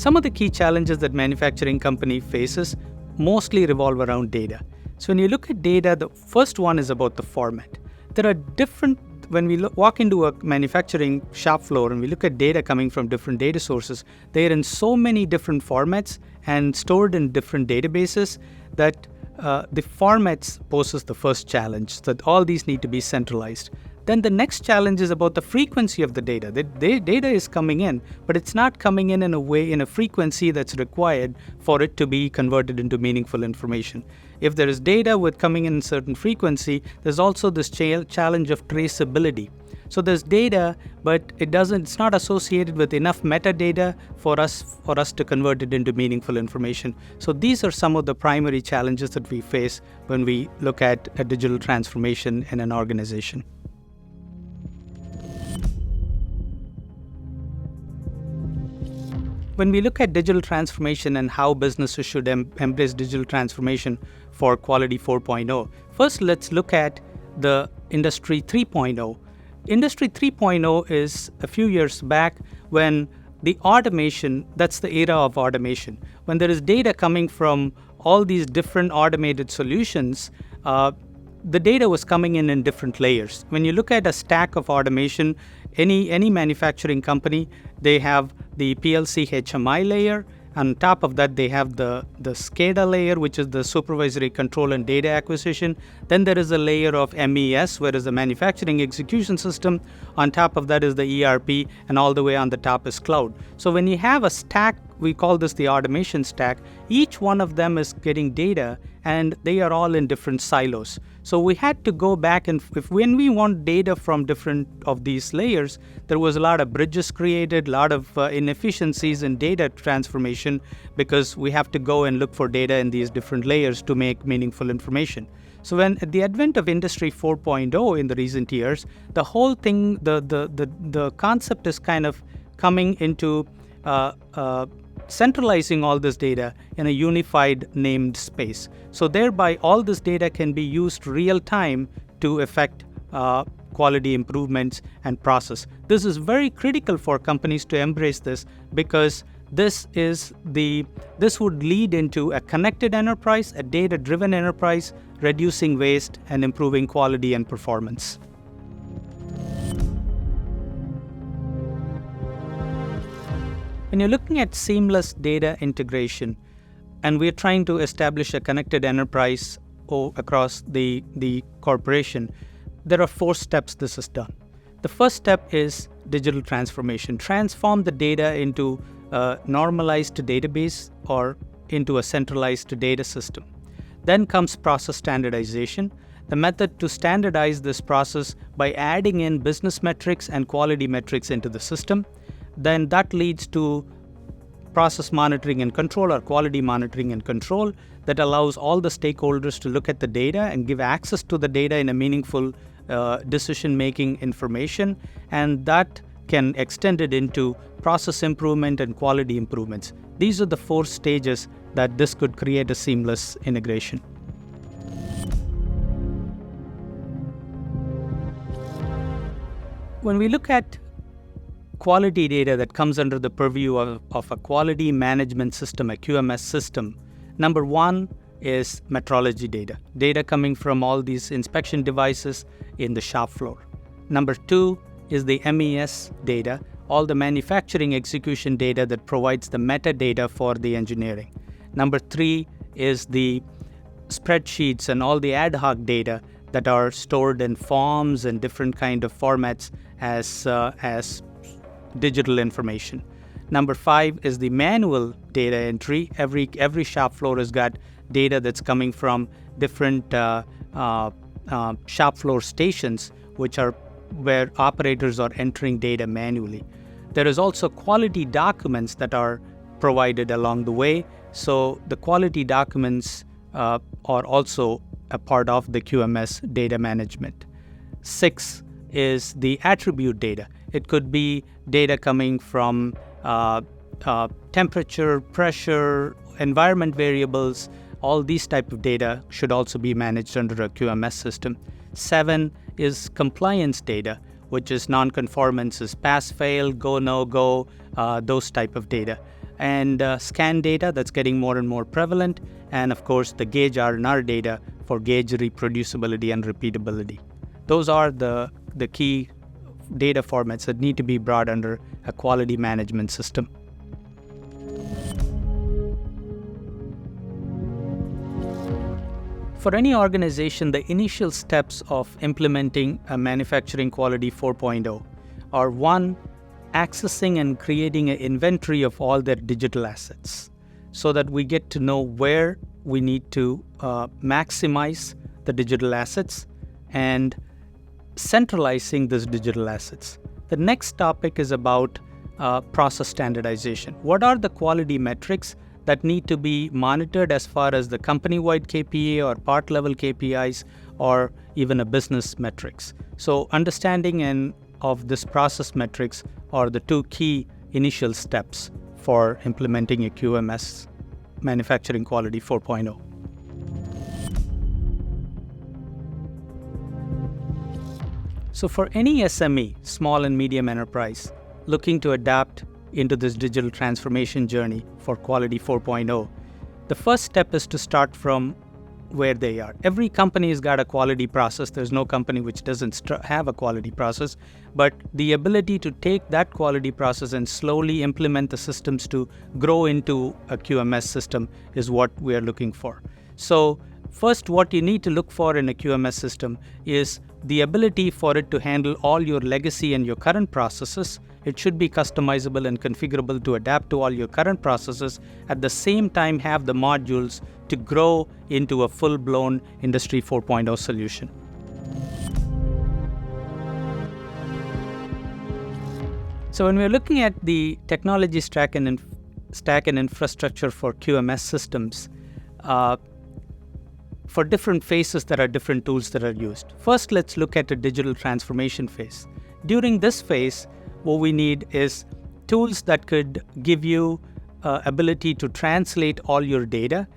Some of the key challenges that manufacturing company faces mostly revolve around data. So when you look at data, the first one is about the format. There are different, when we walk into a manufacturing shop floor and we look at data coming from different data sources, they are in so many different formats and stored in different databases that the formats poses the first challenge, that all these need to be centralized. Then the next challenge is about the frequency of the data. The data is coming in, but it's not coming in a way, in a frequency that's required for it to be converted into meaningful information. If there is data with coming in a certain frequency, there's also this challenge of traceability. So there's data, but it's not associated with enough metadata for us to convert it into meaningful information. So these are some of the primary challenges that we face when we look at a digital transformation in an organization. When we look at digital transformation and how businesses should embrace digital transformation for Quality 4.0, first let's look at the Industry 3.0. Industry 3.0 is a few years back when the automation, that's the era of automation. When there is data coming from all these different automated solutions, the data was coming in different layers. When you look at a stack of automation, any manufacturing company, they have the PLC HMI layer. On top of that, they have the SCADA layer, which is the supervisory control and data acquisition. Then there is a layer of MES, where is the manufacturing execution system. On top of that is the ERP, and all the way on the top is cloud. So when you have a stack, we call this the automation stack, each one of them is getting data, and they are all in different silos. So we had to go back, and when we want data from different of these layers, there was a lot of bridges created, a lot of inefficiencies in data transformation, because we have to go and look for data in these different layers to make meaningful information. So when at the advent of Industry 4.0 in the recent years, the whole thing, the concept is kind of coming into centralizing all this data in a unified named space. So thereby all this data can be used real time to affect quality improvements and process. This is very critical for companies to embrace this, because this would lead into a connected enterprise, a data-driven enterprise, reducing waste and improving quality and performance. When you're looking at seamless data integration, and we're trying to establish a connected enterprise across the corporation, there are 4 steps this is done. The first step is digital transformation. Transform the data into a normalized database or into a centralized data system. Then comes process standardization. The method to standardize this process by adding in business metrics and quality metrics into the system. Then that leads to process monitoring and control, or quality monitoring and control, that allows all the stakeholders to look at the data and give access to the data in a meaningful decision-making information, and that can extend it into process improvement and quality improvements. These are the 4 stages that this could create a seamless integration. When we look at quality data that comes under the purview of a quality management system, a QMS system, number 1 is metrology data. Data coming from all these inspection devices in the shop floor. Number 2 is the MES data, all the manufacturing execution data that provides the metadata for the engineering. Number 3 is the spreadsheets and all the ad hoc data that are stored in forms and different kind of formats as digital information. Number 5 is the manual data entry. Every shop floor has got data that's coming from different shop floor stations, which are where operators are entering data manually. There is also quality documents that are provided along the way. So the quality documents are also a part of the QMS data management. 6 is the attribute data. It could be data coming from temperature, pressure, environment variables. All these type of data should also be managed under a QMS system. 7 is compliance data, which is non-conformances, pass-fail, go, no-go, those type of data. and scan data that's getting more and more prevalent, and of course the gauge R&R data for gauge reproducibility and repeatability. Those are the key data formats that need to be brought under a quality management system. For any organization, the initial steps of implementing a manufacturing quality 4.0 are: one, accessing and creating an inventory of all their digital assets so that we get to know where we need to maximize the digital assets and centralizing these digital assets. The next topic is about process standardization. What are the quality metrics that need to be monitored as far as the company-wide KPI or part-level KPIs or even a business metrics? So understanding of this process metrics are the two key initial steps for implementing a QMS manufacturing quality 4.0. So for any SME, small and medium enterprise, looking to adapt into this digital transformation journey for quality 4.0, the first step is to start from where they are. Every company has got a quality process. There's no company which doesn't have a quality process, but the ability to take that quality process and slowly implement the systems to grow into a QMS system is what we are looking for. So first, what you need to look for in a QMS system is the ability for it to handle all your legacy and your current processes. It should be customizable and configurable to adapt to all your current processes. At the same time, have the modules to grow into a full-blown Industry 4.0 solution. So when we're looking at the technology stack and infrastructure for QMS systems, for different phases, there are different tools that are used. First, let's look at the digital transformation phase. During this phase, what we need is tools that could give you ability to translate all your data,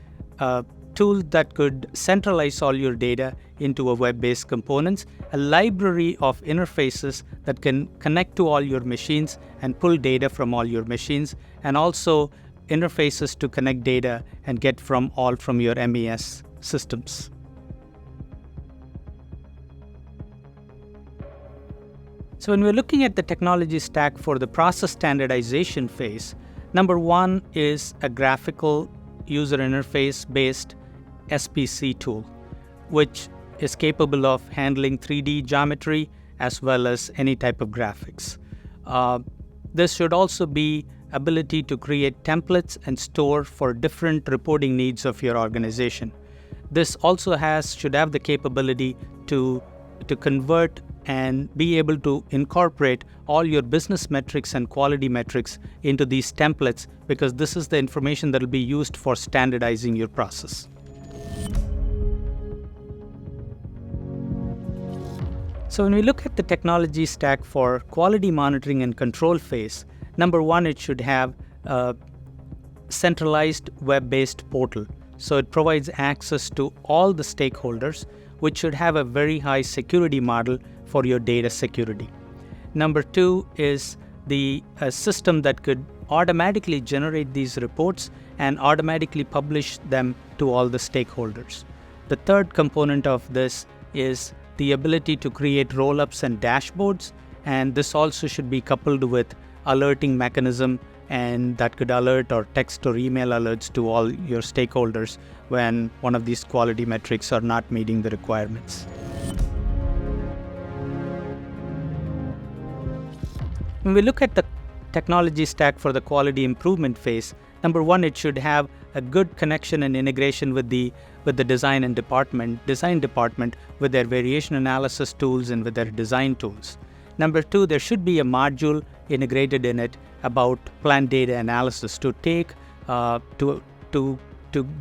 tool that could centralize all your data into a web-based components, a library of interfaces that can connect to all your machines and pull data from all your machines, and also interfaces to connect data and get from your MES systems. So when we're looking at the technology stack for the process standardization phase, number one is a graphical user interface based SPC tool, which is capable of handling 3D geometry as well as any type of graphics. This should also be ability to create templates and store for different reporting needs of your organization. This also should have the capability to convert and be able to incorporate all your business metrics and quality metrics into these templates, because this is the information that will be used for standardizing your process. So when we look at the technology stack for quality monitoring and control phase, number one, it should have a centralized web-based portal. So it provides access to all the stakeholders, which should have a very high security model for your data security. Number two is a system that could automatically generate these reports and automatically publish them to all the stakeholders. The third component of this is the ability to create roll-ups and dashboards, and this also should be coupled with alerting mechanism, and that could alert or text or email alerts to all your stakeholders when one of these quality metrics are not meeting the requirements. When we look at the technology stack for the quality improvement phase, number one, it should have a good connection and integration with the design department with their variation analysis tools and with their design tools. Number two, there should be a module integrated in it about plant data analysis to take to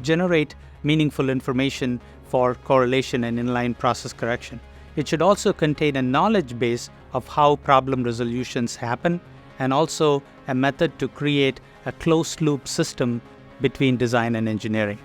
generate meaningful information for correlation and inline process correction. It should also contain a knowledge base of how problem resolutions happen, and also a method to create a closed loop system between design and engineering.